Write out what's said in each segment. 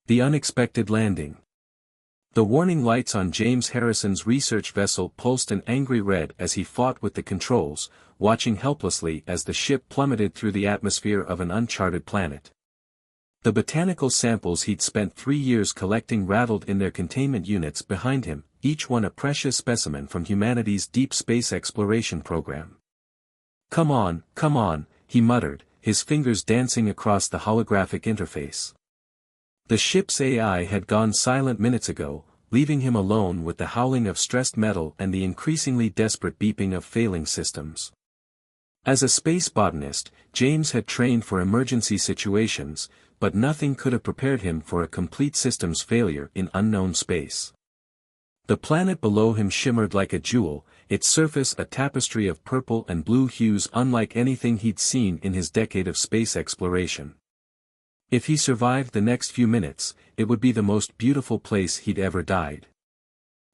The unexpected landing. The warning lights on James Harrison's research vessel pulsed an angry red as he fought with the controls, watching helplessly as the ship plummeted through the atmosphere of an uncharted planet. The botanical samples he'd spent 3 years collecting rattled in their containment units behind him, each one a precious specimen from humanity's deep space exploration program. Come on, he muttered, his fingers dancing across the holographic interface. The ship's AI had gone silent minutes ago, leaving him alone with the howling of stressed metal and the increasingly desperate beeping of failing systems. As a space botanist, James had trained for emergency situations, but nothing could have prepared him for a complete systems failure in unknown space. The planet below him shimmered like a jewel, its surface a tapestry of purple and blue hues unlike anything he'd seen in his decade of space exploration. If he survived the next few minutes, it would be the most beautiful place he'd ever died.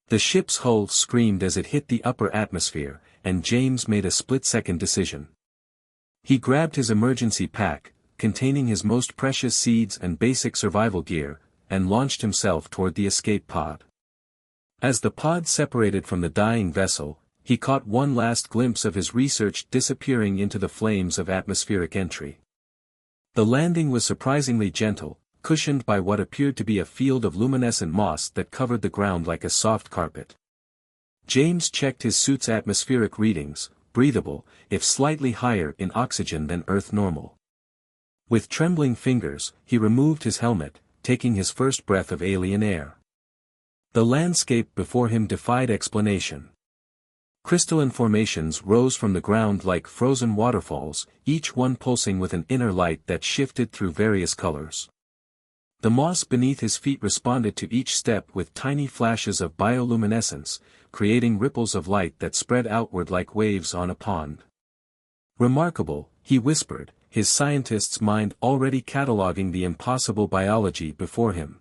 The ship's hull screamed as it hit the upper atmosphere, and James made a split-second decision. He grabbed his emergency pack, containing his most precious seeds and basic survival gear, and launched himself toward the escape pod. As the pod separated from the dying vessel, he caught one last glimpse of his research disappearing into the flames of atmospheric entry. The landing was surprisingly gentle, cushioned by what appeared to be a field of luminescent moss that covered the ground like a soft carpet. James checked his suit's atmospheric readings, breathable, if slightly higher in oxygen than Earth normal. With trembling fingers, he removed his helmet, taking his first breath of alien air. The landscape before him defied explanation. Crystalline formations rose from the ground like frozen waterfalls, each one pulsing with an inner light that shifted through various colors. The moss beneath his feet responded to each step with tiny flashes of bioluminescence, creating ripples of light that spread outward like waves on a pond. Remarkable, he whispered, his scientist's mind already cataloging the impossible biology before him.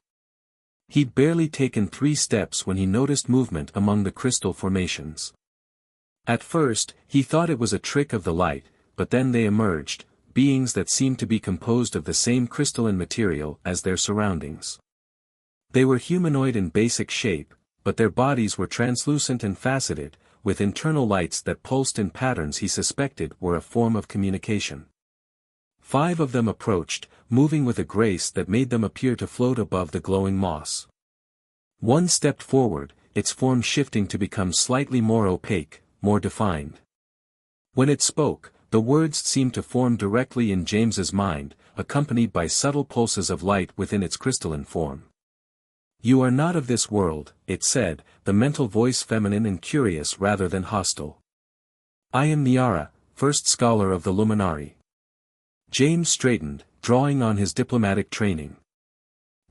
He'd barely taken 3 steps when he noticed movement among the crystal formations. At first, he thought it was a trick of the light, but then they emerged, beings that seemed to be composed of the same crystalline material as their surroundings. They were humanoid in basic shape, but their bodies were translucent and faceted, with internal lights that pulsed in patterns he suspected were a form of communication. 5 of them approached, moving with a grace that made them appear to float above the glowing moss. One stepped forward, its form shifting to become slightly more opaque, more defined. When it spoke, the words seemed to form directly in James's mind, accompanied by subtle pulses of light within its crystalline form. "You are not of this world," it said, the mental voice feminine and curious rather than hostile. "I am Niara, first scholar of the Luminari." James straightened, drawing on his diplomatic training.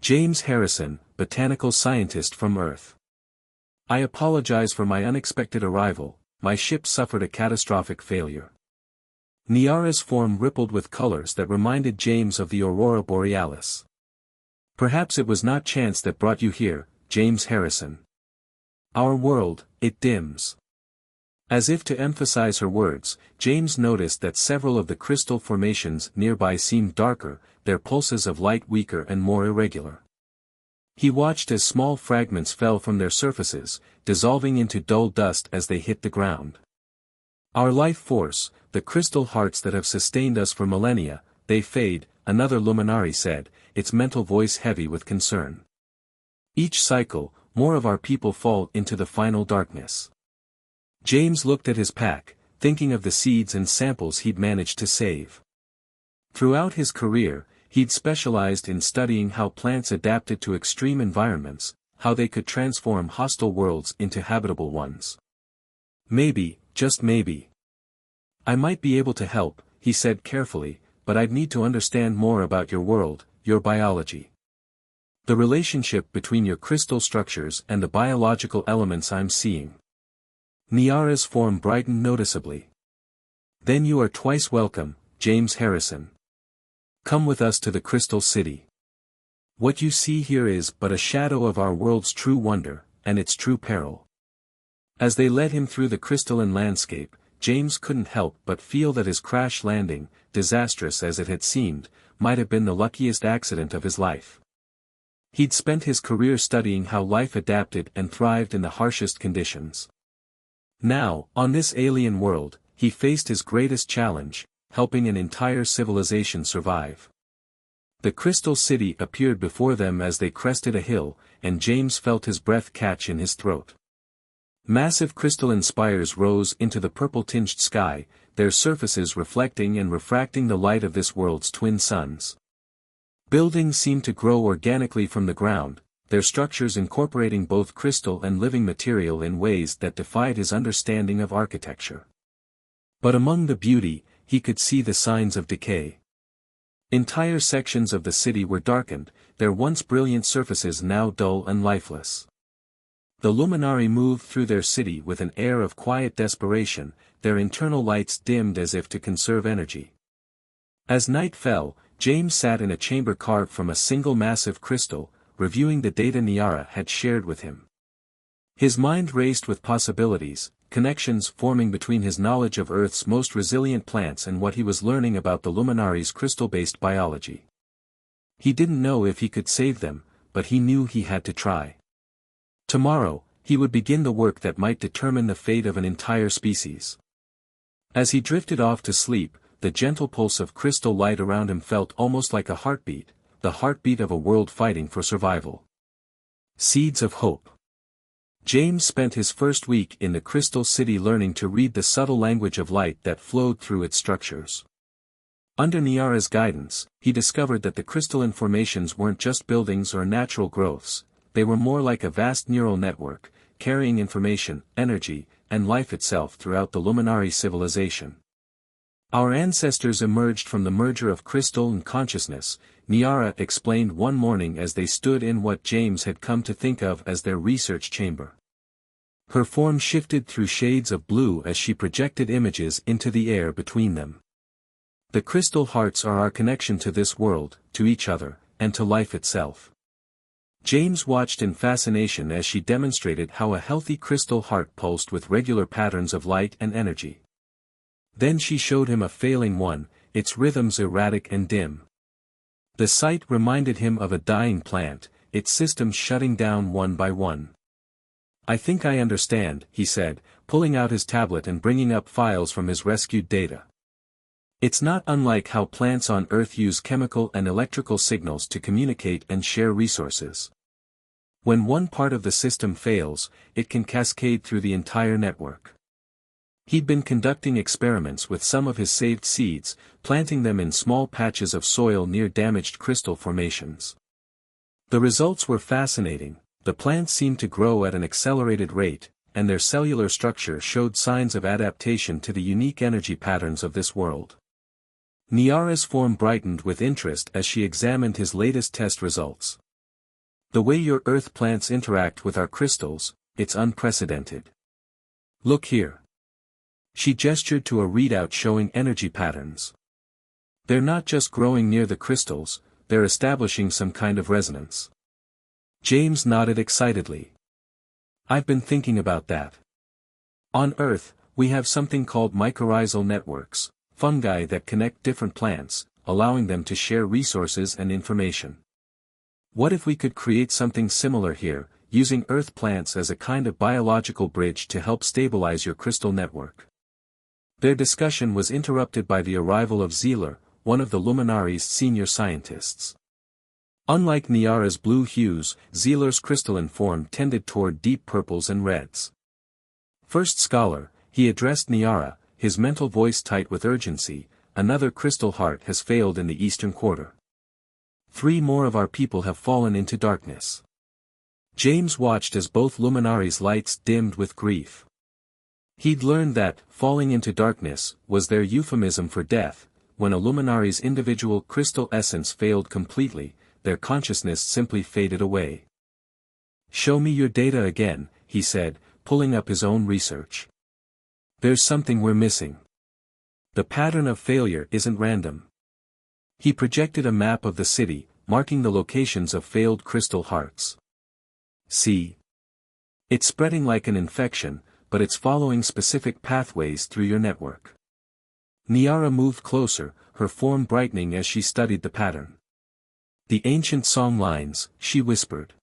"James Harrison, botanical scientist from Earth. I apologize for my unexpected arrival. My ship suffered a catastrophic failure." Niara's form rippled with colors that reminded James of the aurora borealis. "Perhaps it was not chance that brought you here, James Harrison. Our world, it dims." As if to emphasize her words, James noticed that several of the crystal formations nearby seemed darker, their pulses of light weaker and more irregular. He watched as small fragments fell from their surfaces, dissolving into dull dust as they hit the ground. "Our life force, the crystal hearts that have sustained us for millennia, they fade," another Luminari said, its mental voice heavy with concern. "Each cycle, more of our people fall into the final darkness." James looked at his pack, thinking of the seeds and samples he'd managed to save. Throughout his career, he'd specialized in studying how plants adapted to extreme environments, how they could transform hostile worlds into habitable ones. "Maybe, just maybe. I might be able to help," he said carefully, "but I'd need to understand more about your world, your biology. The relationship between your crystal structures and the biological elements I'm seeing." Niara's form brightened noticeably. "Then you are twice welcome, James Harrison. Come with us to the Crystal City. What you see here is but a shadow of our world's true wonder, and its true peril." As they led him through the crystalline landscape, James couldn't help but feel that his crash landing, disastrous as it had seemed, might have been the luckiest accident of his life. He'd spent his career studying how life adapted and thrived in the harshest conditions. Now, on this alien world, he faced his greatest challenge, helping an entire civilization survive. The Crystal City appeared before them as they crested a hill, and James felt his breath catch in his throat. Massive crystalline spires rose into the purple-tinged sky, their surfaces reflecting and refracting the light of this world's twin suns. Buildings seemed to grow organically from the ground, their structures incorporating both crystal and living material in ways that defied his understanding of architecture. But among the beauty, he could see the signs of decay. Entire sections of the city were darkened, their once brilliant surfaces now dull and lifeless. The Luminari moved through their city with an air of quiet desperation, their internal lights dimmed as if to conserve energy. As night fell, James sat in a chamber carved from a single massive crystal, reviewing the data Niara had shared with him. His mind raced with possibilities, connections forming between his knowledge of Earth's most resilient plants and what he was learning about the Luminari's crystal-based biology. He didn't know if he could save them, but he knew he had to try. Tomorrow, he would begin the work that might determine the fate of an entire species. As he drifted off to sleep, the gentle pulse of crystal light around him felt almost like a heartbeat, the heartbeat of a world fighting for survival. Seeds of hope. James spent his first week in the Crystal City learning to read the subtle language of light that flowed through its structures. Under Niara's guidance, he discovered that the crystalline formations weren't just buildings or natural growths, they were more like a vast neural network, carrying information, energy, and life itself throughout the Luminari civilization. Our ancestors emerged from the merger of crystal and consciousness, Niara explained one morning as they stood in what James had come to think of as their research chamber. Her form shifted through shades of blue as she projected images into the air between them. The crystal hearts are our connection to this world, to each other, and to life itself. James watched in fascination as she demonstrated how a healthy crystal heart pulsed with regular patterns of light and energy. Then she showed him a failing one, its rhythms erratic and dim. The sight reminded him of a dying plant, its systems shutting down one by one. "I think I understand," he said, pulling out his tablet and bringing up files from his rescued data. "It's not unlike how plants on Earth use chemical and electrical signals to communicate and share resources. When one part of the system fails, it can cascade through the entire network." He'd been conducting experiments with some of his saved seeds, planting them in small patches of soil near damaged crystal formations. The results were fascinating. The plants seemed to grow at an accelerated rate, and their cellular structure showed signs of adaptation to the unique energy patterns of this world. Niara's form brightened with interest as she examined his latest test results. "The way your Earth plants interact with our crystals, it's unprecedented. Look here." She gestured to a readout showing energy patterns. "They're not just growing near the crystals, they're establishing some kind of resonance." James nodded excitedly. "I've been thinking about that. On Earth, we have something called mycorrhizal networks, fungi that connect different plants, allowing them to share resources and information. What if we could create something similar here, using Earth plants as a kind of biological bridge to help stabilize your crystal network?" Their discussion was interrupted by the arrival of Zealer, one of the Luminari's senior scientists. Unlike Niara's blue hues, Zealer's crystalline form tended toward deep purples and reds. "First scholar," he addressed Niara, his mental voice tight with urgency, "another crystal heart has failed in the eastern quarter. 3 more of our people have fallen into darkness." James watched as both Luminari's lights dimmed with grief. He'd learned that, falling into darkness, was their euphemism for death. When a Luminari's individual crystal essence failed completely, their consciousness simply faded away. "Show me your data again," he said, pulling up his own research. "There's something we're missing. The pattern of failure isn't random." He projected a map of the city, marking the locations of failed crystal hearts. "See? It's spreading like an infection, but it's following specific pathways through your network." Niara moved closer, her form brightening as she studied the pattern. The ancient song lines, she whispered.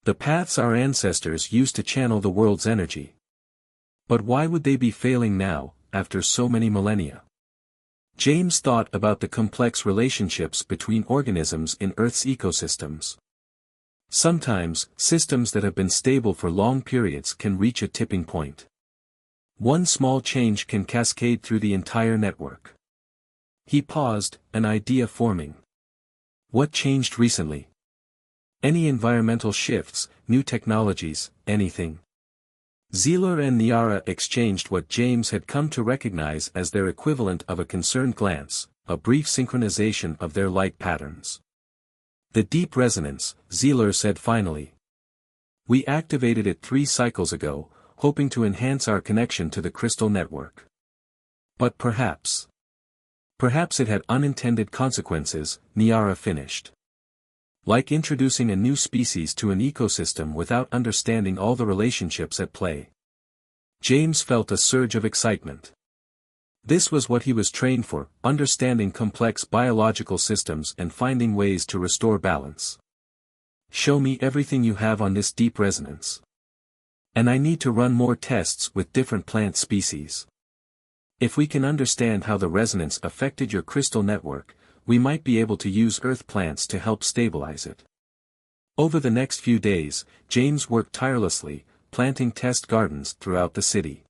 The paths our ancestors used to channel the world's energy. But why would they be failing now, after so many millennia? James thought about the complex relationships between organisms in Earth's ecosystems. Sometimes, systems that have been stable for long periods can reach a tipping point. One small change can cascade through the entire network. He paused, an idea forming. What changed recently? Any environmental shifts, new technologies, anything? Zealor and Niara exchanged what James had come to recognize as their equivalent of a concerned glance, a brief synchronization of their light patterns. The deep resonance, Zealor said finally. We activated it 3 cycles ago, hoping to enhance our connection to the crystal network. But perhaps it had unintended consequences, Niara finished. Like introducing a new species to an ecosystem without understanding all the relationships at play. James felt a surge of excitement. This was what he was trained for, understanding complex biological systems and finding ways to restore balance. Show me everything you have on this deep resonance. And I need to run more tests with different plant species. If we can understand how the resonance affected your crystal network, we might be able to use earth plants to help stabilize it. Over the next few days, James worked tirelessly, planting test gardens throughout the city.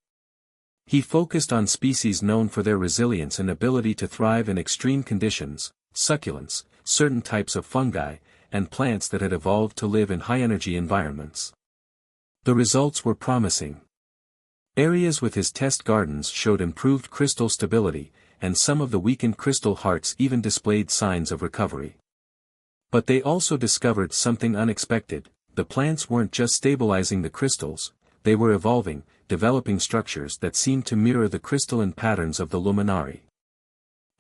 He focused on species known for their resilience and ability to thrive in extreme conditions, succulents, certain types of fungi, and plants that had evolved to live in high-energy environments. The results were promising. Areas with his test gardens showed improved crystal stability, and some of the weakened crystal hearts even displayed signs of recovery. But they also discovered something unexpected. The plants weren't just stabilizing the crystals, they were evolving, developing structures that seemed to mirror the crystalline patterns of the luminari.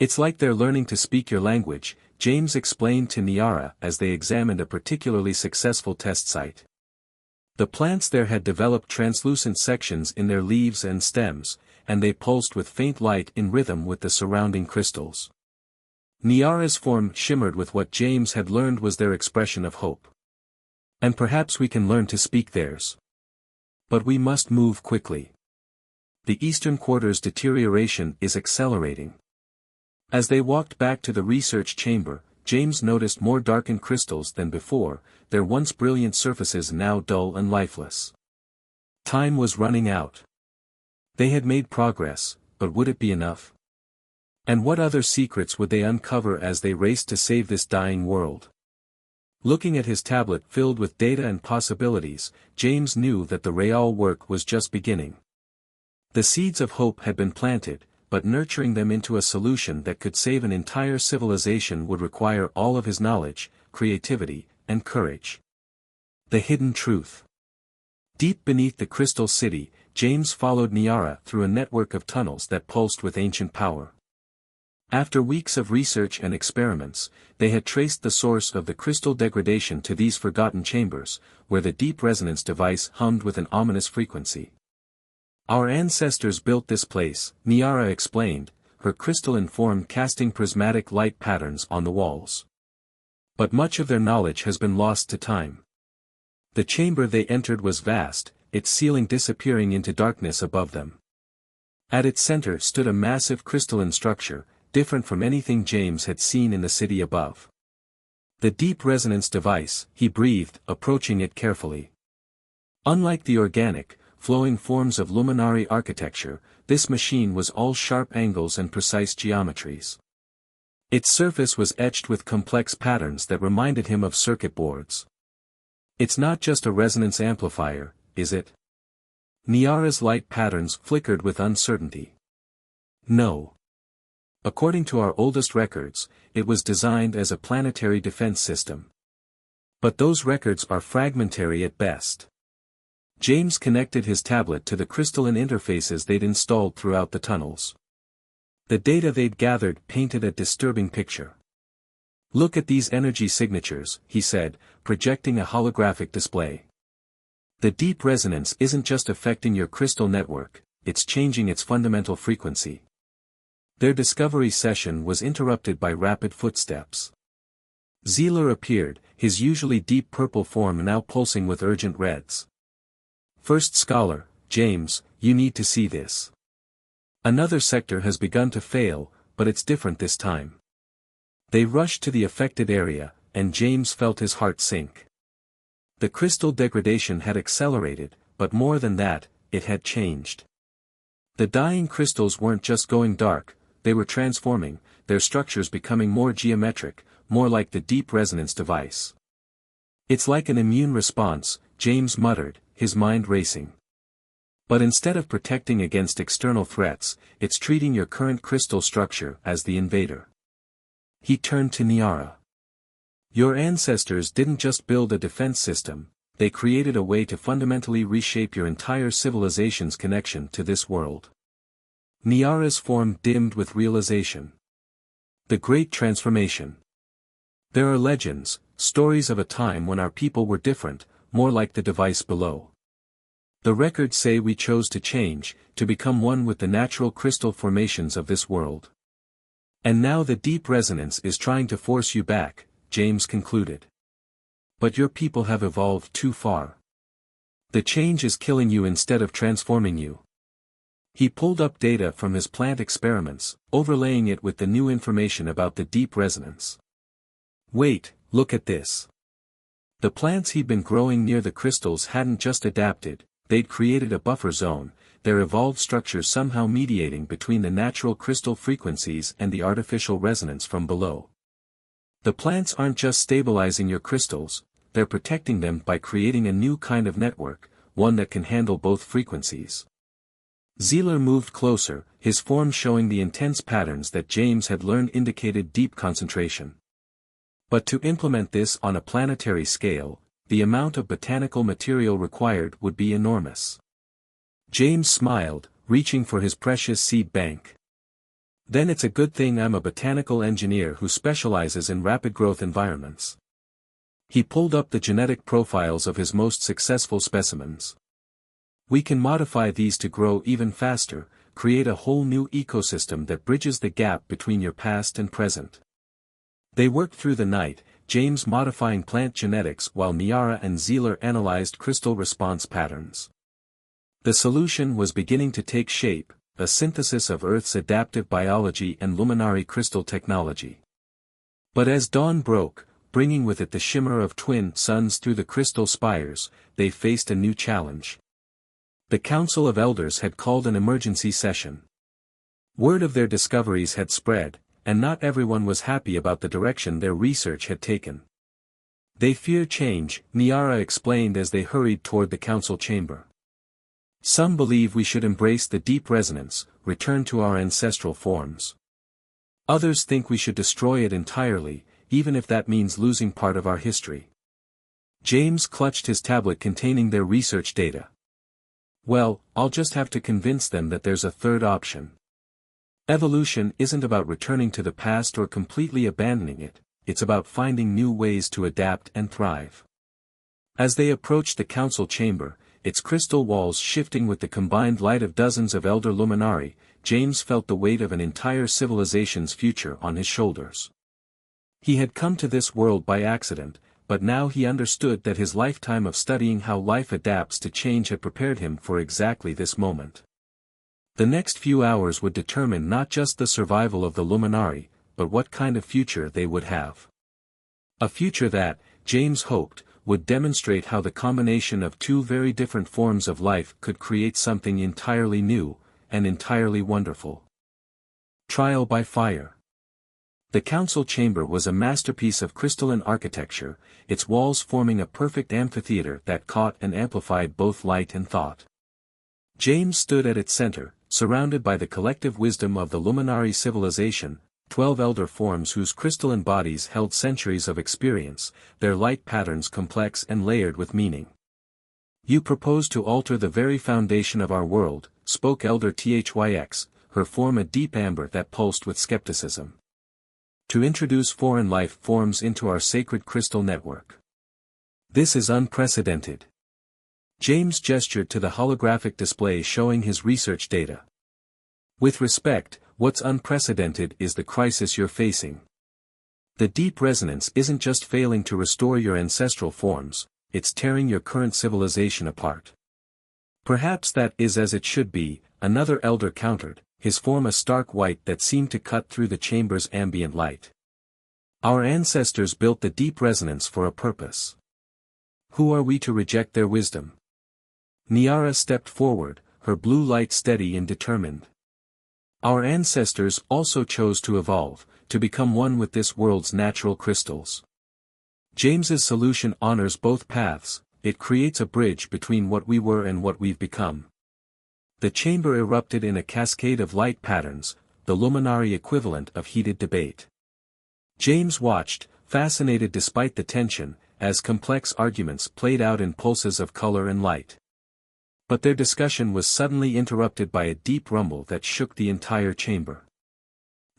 It's like they're learning to speak your language, James explained to Niara as they examined a particularly successful test site. The plants there had developed translucent sections in their leaves and stems, and they pulsed with faint light in rhythm with the surrounding crystals. Niara's form shimmered with what James had learned was their expression of hope. And perhaps we can learn to speak theirs. But we must move quickly. The eastern quarter's deterioration is accelerating. As they walked back to the research chamber, James noticed more darkened crystals than before, their once brilliant surfaces now dull and lifeless. Time was running out. They had made progress, but would it be enough? And what other secrets would they uncover as they raced to save this dying world? Looking at his tablet filled with data and possibilities, James knew that the real work was just beginning. The seeds of hope had been planted, but nurturing them into a solution that could save an entire civilization would require all of his knowledge, creativity, and courage. The hidden truth. Deep beneath the crystal city, James followed Niara through a network of tunnels that pulsed with ancient power. After weeks of research and experiments, they had traced the source of the crystal degradation to these forgotten chambers, where the deep resonance device hummed with an ominous frequency. Our ancestors built this place, Niara explained, her crystalline form casting prismatic light patterns on the walls. But much of their knowledge has been lost to time. The chamber they entered was vast, its ceiling disappearing into darkness above them. At its center stood a massive crystalline structure, different from anything James had seen in the city above. The deep resonance device, he breathed, approaching it carefully. Unlike the organic, flowing forms of luminary architecture, this machine was all sharp angles and precise geometries. Its surface was etched with complex patterns that reminded him of circuit boards. It's not just a resonance amplifier, is it? Niara's light patterns flickered with uncertainty. No. According to our oldest records, it was designed as a planetary defense system. But those records are fragmentary at best. James connected his tablet to the crystalline interfaces they'd installed throughout the tunnels. The data they'd gathered painted a disturbing picture. Look at these energy signatures, he said, projecting a holographic display. The deep resonance isn't just affecting your crystal network, it's changing its fundamental frequency. Their discovery session was interrupted by rapid footsteps. Zealer appeared, his usually deep purple form now pulsing with urgent reds. First Scholar, James, you need to see this. Another sector has begun to fail, but it's different this time. They rushed to the affected area, and James felt his heart sink. The crystal degradation had accelerated, but more than that, it had changed. The dying crystals weren't just going dark, they were transforming, their structures becoming more geometric, more like the deep resonance device. It's like an immune response, James muttered, his mind racing. But instead of protecting against external threats, it's treating your current crystal structure as the invader. He turned to Niara. Your ancestors didn't just build a defense system, they created a way to fundamentally reshape your entire civilization's connection to this world. Niara's form dimmed with realization. The Great Transformation. There are legends, stories of a time when our people were different, more like the device below. The records say we chose to change, to become one with the natural crystal formations of this world. And now the deep resonance is trying to force you back, James concluded. But your people have evolved too far. The change is killing you instead of transforming you. He pulled up data from his plant experiments, overlaying it with the new information about the deep resonance. Wait, look at this. The plants he'd been growing near the crystals hadn't just adapted, they'd created a buffer zone, their evolved structures somehow mediating between the natural crystal frequencies and the artificial resonance from below. The plants aren't just stabilizing your crystals, they're protecting them by creating a new kind of network, one that can handle both frequencies. Zealer moved closer, his form showing the intense patterns that James had learned indicated deep concentration. But to implement this on a planetary scale, the amount of botanical material required would be enormous. James smiled, reaching for his precious seed bank. Then it's a good thing I'm a botanical engineer who specializes in rapid growth environments. He pulled up the genetic profiles of his most successful specimens. We can modify these to grow even faster, create a whole new ecosystem that bridges the gap between your past and present. They worked through the night, James modifying plant genetics while Niara and Zealer analyzed crystal response patterns. The solution was beginning to take shape, a synthesis of Earth's adaptive biology and luminary crystal technology. But as dawn broke, bringing with it the shimmer of twin suns through the crystal spires, they faced a new challenge. The Council of Elders had called an emergency session. Word of their discoveries had spread, and not everyone was happy about the direction their research had taken. They fear change, Niara explained as they hurried toward the council chamber. Some believe we should embrace the deep resonance, return to our ancestral forms. Others think we should destroy it entirely, even if that means losing part of our history. James clutched his tablet containing their research data. Well, I'll just have to convince them that there's a third option. Evolution isn't about returning to the past or completely abandoning it, it's about finding new ways to adapt and thrive. As they approached the council chamber, its crystal walls shifting with the combined light of dozens of elder luminari, James felt the weight of an entire civilization's future on his shoulders. He had come to this world by accident, but now he understood that his lifetime of studying how life adapts to change had prepared him for exactly this moment. The next few hours would determine not just the survival of the luminari, but what kind of future they would have. A future that, James hoped, would demonstrate how the combination of two very different forms of life could create something entirely new, and entirely wonderful. Trial by Fire. The council chamber was a masterpiece of crystalline architecture, its walls forming a perfect amphitheater that caught and amplified both light and thought. James stood at its center, surrounded by the collective wisdom of the luminary civilization, 12 elder forms whose crystalline bodies held centuries of experience, their light patterns complex and layered with meaning. You propose to alter the very foundation of our world, spoke Elder Thyx, her form a deep amber that pulsed with skepticism. To introduce foreign life forms into our sacred crystal network. This is unprecedented. James gestured to the holographic display showing his research data. With respect, what's unprecedented is the crisis you're facing. The deep resonance isn't just failing to restore your ancestral forms, it's tearing your current civilization apart. Perhaps that is as it should be, another elder countered, his form a stark white that seemed to cut through the chamber's ambient light. Our ancestors built the deep resonance for a purpose. Who are we to reject their wisdom? Niara stepped forward, her blue light steady and determined. Our ancestors also chose to evolve, to become one with this world's natural crystals. James's solution honors both paths, it creates a bridge between what we were and what we've become. The chamber erupted in a cascade of light patterns, the luminary equivalent of heated debate. James watched, fascinated despite the tension, as complex arguments played out in pulses of color and light. But their discussion was suddenly interrupted by a deep rumble that shook the entire chamber.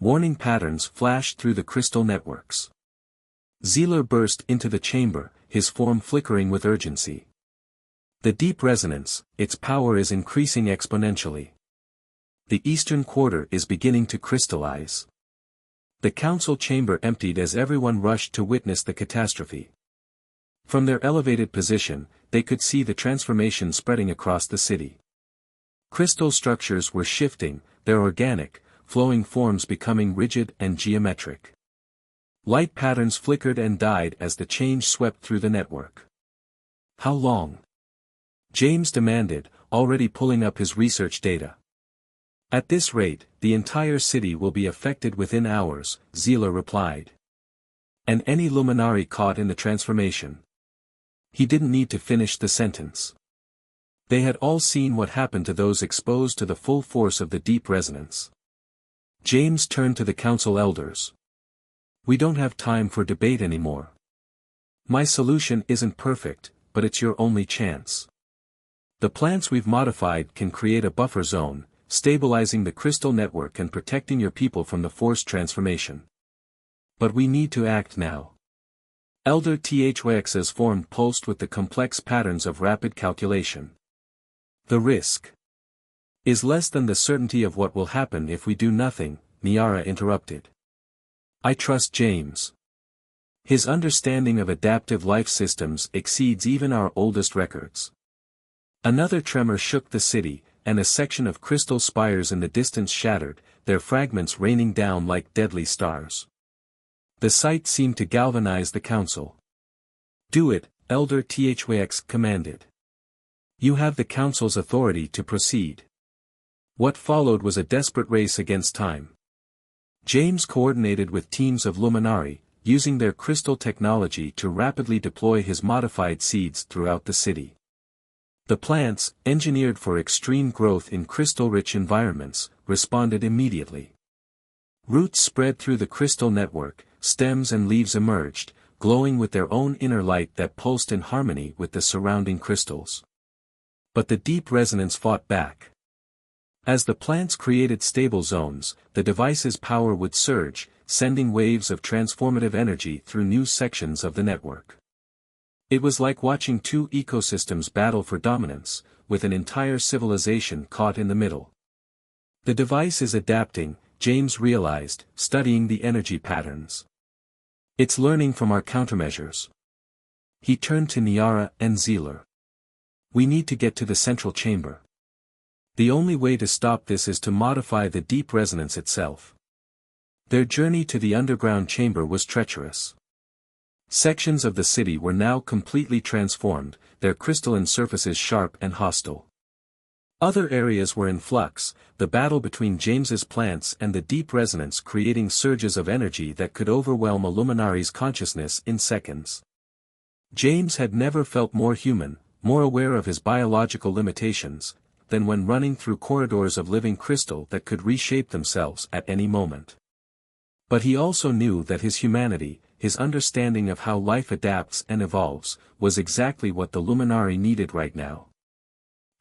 Warning patterns flashed through the crystal networks. Zealer burst into the chamber, his form flickering with urgency. The deep resonance, its power is increasing exponentially. The eastern quarter is beginning to crystallize. The council chamber emptied as everyone rushed to witness the catastrophe. From their elevated position, they could see the transformation spreading across the city. Crystal structures were shifting, their organic, flowing forms becoming rigid and geometric. Light patterns flickered and died as the change swept through the network. How long? James demanded, already pulling up his research data. At this rate, the entire city will be affected within hours, Zealer replied. And any luminary caught in the transformation. He didn't need to finish the sentence. They had all seen what happened to those exposed to the full force of the deep resonance. James turned to the council elders. We don't have time for debate anymore. My solution isn't perfect, but it's your only chance. The plants we've modified can create a buffer zone, stabilizing the crystal network and protecting your people from the forced transformation. But we need to act now. Elder THYX's form pulsed with the complex patterns of rapid calculation. The risk is less than the certainty of what will happen if we do nothing, Niara interrupted. I trust James. His understanding of adaptive life systems exceeds even our oldest records. Another tremor shook the city, and a section of crystal spires in the distance shattered, their fragments raining down like deadly stars. The sight seemed to galvanize the council. Do it, Elder THYX commanded. You have the council's authority to proceed. What followed was a desperate race against time. James coordinated with teams of Luminari, using their crystal technology to rapidly deploy his modified seeds throughout the city. The plants, engineered for extreme growth in crystal-rich environments, responded immediately. Roots spread through the crystal network, stems and leaves emerged, glowing with their own inner light that pulsed in harmony with the surrounding crystals. But the deep resonance fought back. As the plants created stable zones, the device's power would surge, sending waves of transformative energy through new sections of the network. It was like watching two ecosystems battle for dominance, with an entire civilization caught in the middle. The device is adapting, James realized, studying the energy patterns. It's learning from our countermeasures. He turned to Niara and Zealer. We need to get to the central chamber. The only way to stop this is to modify the deep resonance itself. Their journey to the underground chamber was treacherous. Sections of the city were now completely transformed, their crystalline surfaces sharp and hostile. Other areas were in flux, the battle between James's plants and the deep resonance creating surges of energy that could overwhelm a luminari's consciousness in seconds. James had never felt more human, more aware of his biological limitations, than when running through corridors of living crystal that could reshape themselves at any moment. But he also knew that his humanity, his understanding of how life adapts and evolves, was exactly what the Luminari needed right now.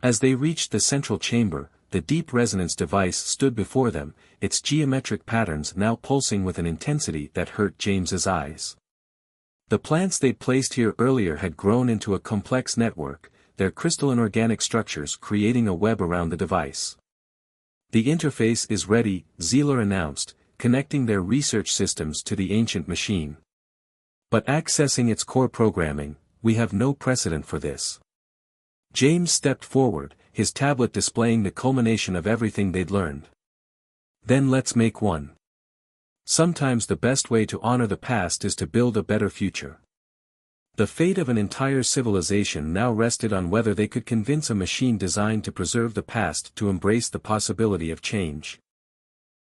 As they reached the central chamber, the deep resonance device stood before them, its geometric patterns now pulsing with an intensity that hurt James's eyes. The plants they'd placed here earlier had grown into a complex network, their crystalline organic structures creating a web around the device. The interface is ready, Zealer announced, connecting their research systems to the ancient machine. But accessing its core programming, we have no precedent for this. James stepped forward, his tablet displaying the culmination of everything they'd learned. Then let's make one. Sometimes the best way to honor the past is to build a better future. The fate of an entire civilization now rested on whether they could convince a machine designed to preserve the past to embrace the possibility of change.